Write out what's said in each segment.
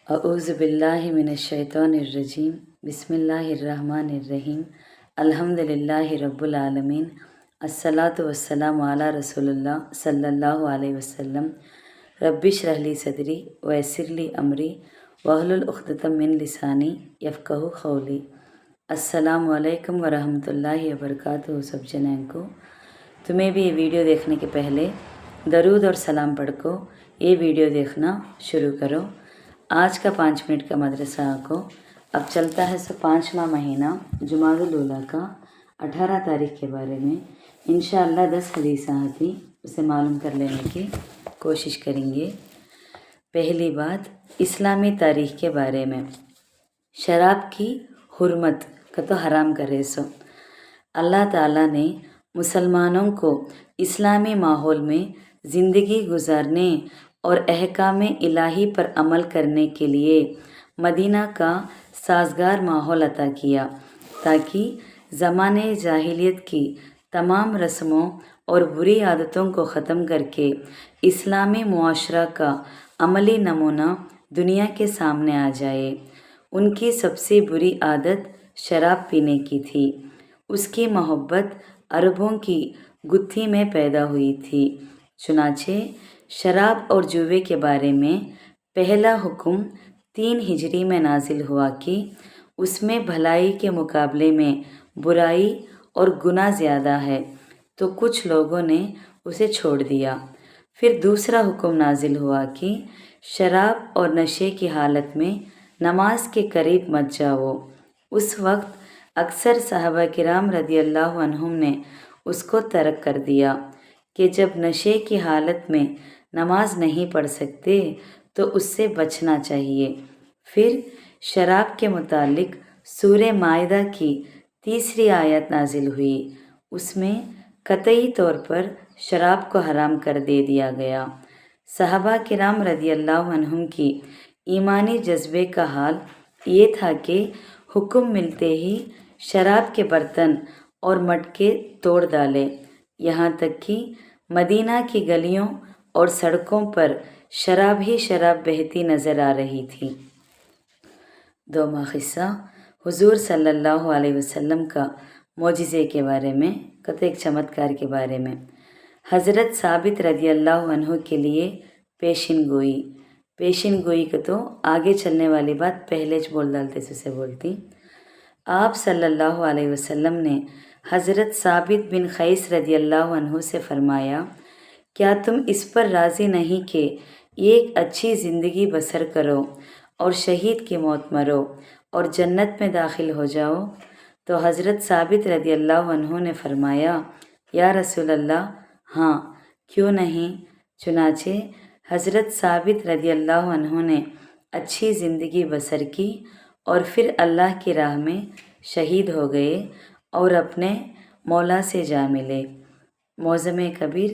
अऊज़ु बिल्लाहि मिनश्शैतानिर्रजीम बिस्मिल्लाहिर्रहमानिर्रहीम अल्हम्दुलिल्लाहि रब्बिल आलमीन अस्सलातु वस्सलामु अला रसूलिल्लाह सल्लल्लाहु अलैहि वसल्लम रब्बिश्रह ली सदरी वयस्सिर ली अमरी वहलुल उक़्दतम मिन लिसानी यफ़क़हू क़ौली। अस्सलामु अलैकुम वरहमतुल्लाहि वबरकातुहू। सब जनान को तुम्हें भी ये वीडियो देखने के पहले दरूद और सलाम पढ़ को ये वीडियो देखना शुरू करो। आज का 5 मिनट का मदरसा को अब चलता है 5वां महीना जुमादुल उला का 18 तारीख के बारे में इंशाअल्लाह 10 हदीसें आती उसे मालूम कर लेने की कोशिश करेंगे। पहली बात, इस्लामी तारीख के बारे में। शराब की हुर्मत का तो हराम करे सो अल्लाह ताला ने मुसलमानों को इस्लामी माहौल में ज़िंदगी गुजारने और अहकाम इलाही पर अमल करने के लिए मदीना का साजगार माहौल अता किया ताकि ज़माने जाहिलियत की तमाम रस्मों और बुरी आदतों को ख़त्म करके इस्लामी मुआशरा का अमली नमूना दुनिया के सामने आ जाए। उनकी सबसे बुरी आदत शराब पीने की थी। उसकी मोहब्बत अरबों की गुत्थी में पैदा हुई थी। चुनाचे शराब और जुए के बारे में पहला हुक्म 3 हिजरी में नाजिल हुआ कि उसमें भलाई के मुकाबले में बुराई और गुनाह ज़्यादा है, तो कुछ लोगों ने उसे छोड़ दिया। फिर दूसरा हुक्म नाजिल हुआ कि शराब और नशे की हालत में नमाज के करीब मत जाओ। उस वक्त अक्सर सहाबा किराम रदियल्लाहु अन्हुम ने उसको तर्क कर दिया कि जब नशे की हालत में नमाज नहीं पढ़ सकते तो उससे बचना चाहिए। फिर शराब के मुतालिक सूरे माइदा की 3री आयत नाजिल हुई। उसमें कतई तौर पर शराब को हराम कर दे दिया गया। सहाबा किराम रदियल्लाहु अन्हुम की ईमानी जज्बे का हाल ये था कि हुक्म मिलते ही शराब के बर्तन और मटके तोड़ डाले, यहाँ तक कि मदीना की गलियों और सड़कों पर शराब ही शराब बहती नज़र आ रही थी। 2वां किस्सा हुजूर सल्लल्लाहु अलैहि वसल्लम का मोजिज़े के बारे में, कत एक चमत्कार के बारे में। हज़रत साबित रदियल्लाहु अन्हु के लिए पेशिन गोई को तो आगे चलने वाली बात पहले ज बोल डालते से बोलती। आप सल्लल्लाहु अलैहि वसल्लम ने हज़रत साबित बिन खैस रदियल्लाहु अन्हु से फरमाया, क्या तुम इस पर राज़ी नहीं कि एक अच्छी ज़िंदगी बसर करो और शहीद की मौत मरो और जन्नत में दाखिल हो जाओ? तो हज़रत साबित रदियल्लाहु अन्हु ने फरमाया, या रसूल अल्लाह, हाँ, क्यों नहीं। चुनाचे हज़रत साबित रदियल्लाहु अन्हु ने अच्छी ज़िंदगी बसर की और फिर अल्लाह की राह में शहीद हो गए और अपने मौला से जा मिले। मौज़म कबीर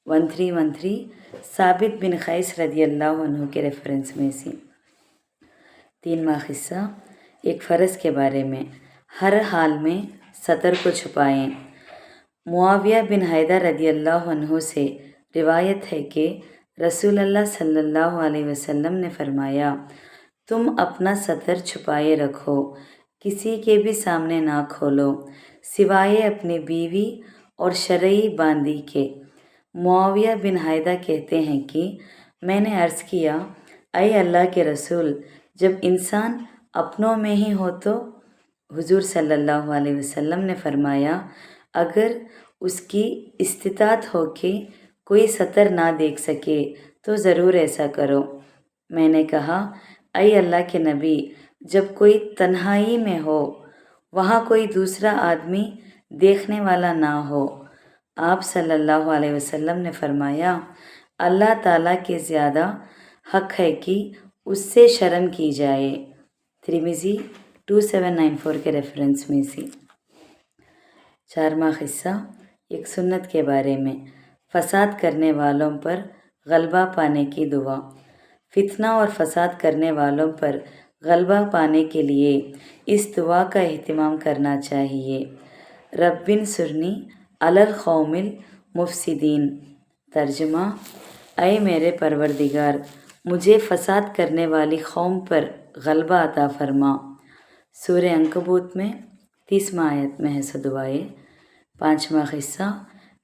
1313 साबित बिन खैस रदियल्लाहु अन्हु के रेफरेंस में से। 3वां किस्सा एक फ़र्ज़ के बारे में। हर हाल में सतर को छुपाएं। मुआविया बिन हैदर रदियल्लाहु अन्हु से रिवायत है कि रसूल अल्लाह सल्लल्लाहु अलैहि वसल्लम ने फरमाया, तुम अपना सतर छुपाए रखो, किसी के भी सामने ना खोलो सिवाय अपनी बीवी और शरई बांदी के। मुआविया बिन हैदा कहते हैं कि मैंने अर्ज़ किया, ऐ अल्लाह के रसूल, जब इंसान अपनों में ही हो तो? हुजूर सल्लल्लाहु अलैहि वसल्लम ने फरमाया, अगर उसकी इस्तिताअत हो कि कोई सतर ना देख सके तो ज़रूर ऐसा करो। मैंने कहा, ऐ अल्लाह के नबी, जब कोई तन्हाई में हो, वहाँ कोई दूसरा आदमी देखने वाला ना हो। आप सल्लल्लाहु अलैहि वसल्लम ने फरमाया, अल्लाह ताला के ज़्यादा हक़ है कि उससे शर्म की जाए। तिर्मिज़ी 2794 के रेफरेंस में से। 4वां किस्सा एक सुन्नत के बारे में। फ़साद करने वालों पर गलबा पाने की दुआ। फितना और फ़साद करने वालों पर गलबा पाने के लिए इस दुआ का एहतिमाम करना चाहिए। रब्बिन सुरनी अलल क़ौमिल मुफ़सिदीन। तर्जुमा, ऐ मेरे परवरदिगार, مجھے فساد کرنے والی قوم پر غلبہ عطا فرما۔ سورہ عنکبوت میں 30واں آیت میں ہے سو دعائیں۔ 5واں قصہ،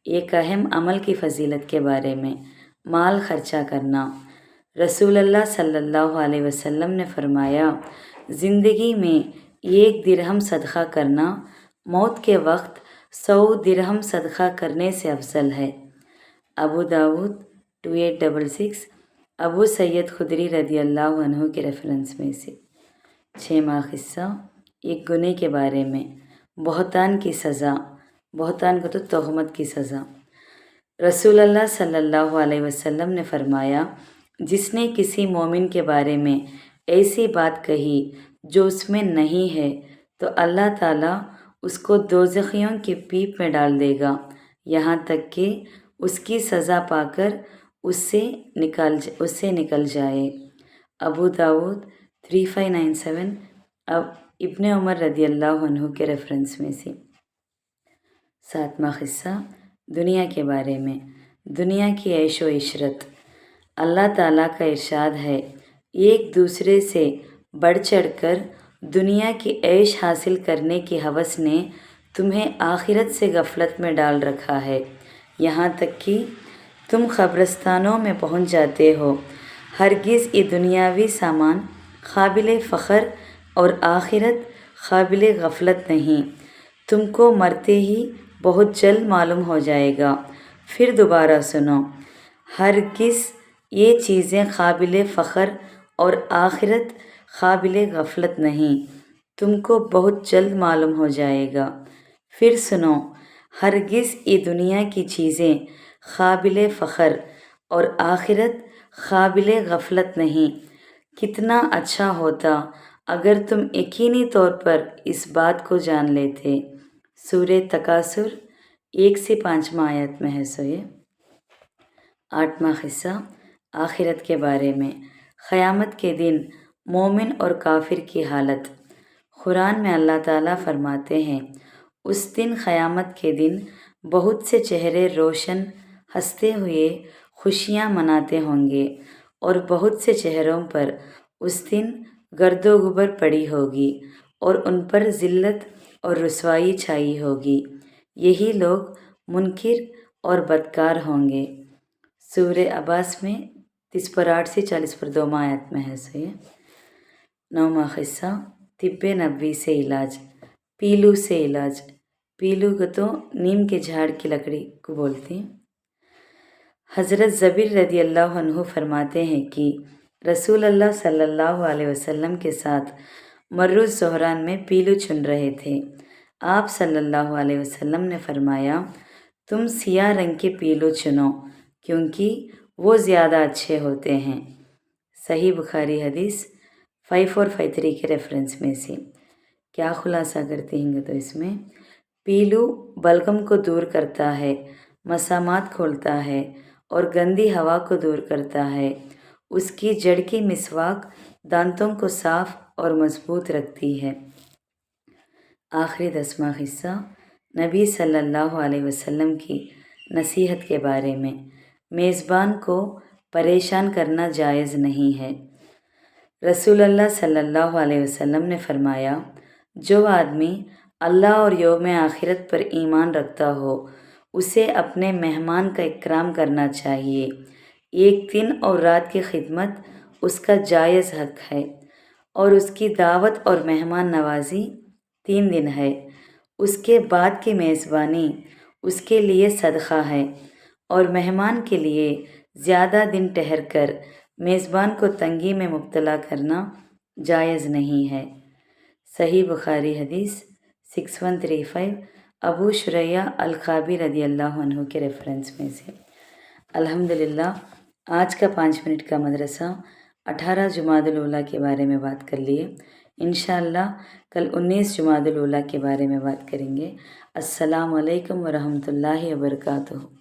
ایک اہم عمل کی فضیلت کے بارے میں، مال خرچہ کرنا۔ رسول اللہ صلی اللہ علیہ وسلم نے فرمایا، زندگی میں 1 درہم صدقہ کرنا موت کے وقت 100 درہم صدقہ کرنے سے افضل ہے۔ ابو داؤد 2866، ابو سعید خدری رضی اللہ عنہ کے ریفرنس میں سے۔ 6واں قصہ، ایک گناہ کے بارے میں، بہتان کی سزا۔ بہتان کو تو تہمت کی سزا۔ رسول اللہ صلی اللہ علیہ وسلم نے فرمایا، جس نے کسی مومن کے بارے میں ایسی بات کہی جو اس میں نہیں ہے تو اللہ تعالیٰ اس کو دوزخیوں کی پیپ میں ڈال دے گا یہاں تک کہ اس کی سزا پا کر اس سے نکل جائے۔ ابو داؤد 3597، اب ابن عمر رضی اللہ عنہ کے ریفرنس میں سے۔ 7واں قصہ، دنیا کے بارے میں، دنیا کی عیش و عشرت۔ اللہ تعالیٰ کا ارشاد ہے، ایک دوسرے سے بڑھ چڑھ کر دنیا کی عیش حاصل کرنے کی ہوس نے تمہیں آخرت سے غفلت میں ڈال رکھا ہے، یہاں تک کہ تم قبرستانوں میں پہنچ جاتے ہو۔ ہرگز یہ دنیاوی سامان قابل فخر اور آخرت قابل غفلت نہیں۔ تم کو مرتے ہی بہت جلد معلوم ہو جائے گا۔ پھر دوبارہ سنو، ہرگز یہ چیزیں قابل فخر اور آخرت قابل غفلت نہیں، تم کو بہت جلد معلوم ہو جائے گا۔ پھر سنو، ہرگز یہ دنیا کی چیزیں قابل فخر اور آخرت قابل غفلت نہیں۔ کتنا اچھا ہوتا اگر تم یقینی طور پر اس بات کو جان لیتے۔ سورہ تکاثر 1 سے 5واں آیت میں ہے سوئے۔ 8واں قصہ، آخرت کے بارے میں، قیامت کے دن مومن اور کافر کی حالت۔ قرآن میں اللہ تعالیٰ فرماتے ہیں، اس دن قیامت کے دن بہت سے چہرے روشن ہنستے ہوئے خوشیاں مناتے ہوں گے اور بہت سے چہروں پر اس دن گرد و غبار پڑی ہوگی اور ان پر ذلت اور رسوائی چھائی ہوگی۔ یہی لوگ منکر اور بدکار ہوں گے۔ سورہ عباس میں 30/8 سے 40/2 آیت میں ہے سے۔ 9واں قصہ، طب نبوی سے علاج، پیلو سے علاج۔ پیلو کو تو نیم کے جھاڑ کی لکڑی کو بولتے ہیں۔ حضرت جابر رضی اللہ عنہ فرماتے ہیں کہ رسول اللہ صلی اللہ علیہ وسلم کے ساتھ مر الزہران میں پیلو چن رہے تھے۔ آپ صلی اللہ علیہ وسلم نے فرمایا، تم سیاہ رنگ کے پیلو چنو کیونکہ وہ زیادہ اچھے ہوتے ہیں۔ صحیح بخاری حدیث 5453 کے ریفرنس میں سے۔ کیا خلاصہ کرتے ہیں تو اس میں پیلو بلغم کو دور کرتا ہے، مسامات کھولتا ہے اور گندی ہوا کو دور کرتا ہے۔ اس کی جڑ کی مسواک دانتوں کو صاف اور مضبوط رکھتی ہے۔ آخری 10واں قصہ، نبی صلی اللہ علیہ وسلم کی نصیحت کے بارے میں، میزبان کو پریشان کرنا جائز نہیں ہے۔ رسول اللہ صلی اللہ علیہ وسلم نے فرمایا، جو آدمی اللہ اور یوم آخرت پر ایمان رکھتا ہو اسے اپنے مہمان کا اکرام کرنا چاہیے۔ ایک دن اور رات کی خدمت اس کا جائز حق ہے اور اس کی دعوت اور مہمان نوازی 3 دن ہے۔ اس کے بعد کی میزبانی اس کے لیے صدقہ ہے اور مہمان کے لیے زیادہ دن ٹھہر کر میزبان کو تنگی میں مبتلا کرنا جائز نہیں ہے۔ صحیح بخاری حدیث 6135، ابو شریح القابی رضی اللہ عنہ کے ریفرنس میں سے۔ الحمدللہ، آج کا 5 منٹ کا مدرسہ 18 جمادی الاولیٰ کے بارے میں بات کر لیے۔ انشاءاللہ کل 19 جمادی الاولیٰ کے بارے میں بات کریں گے۔ السلام علیکم ورحمۃ اللہ وبرکاتہ۔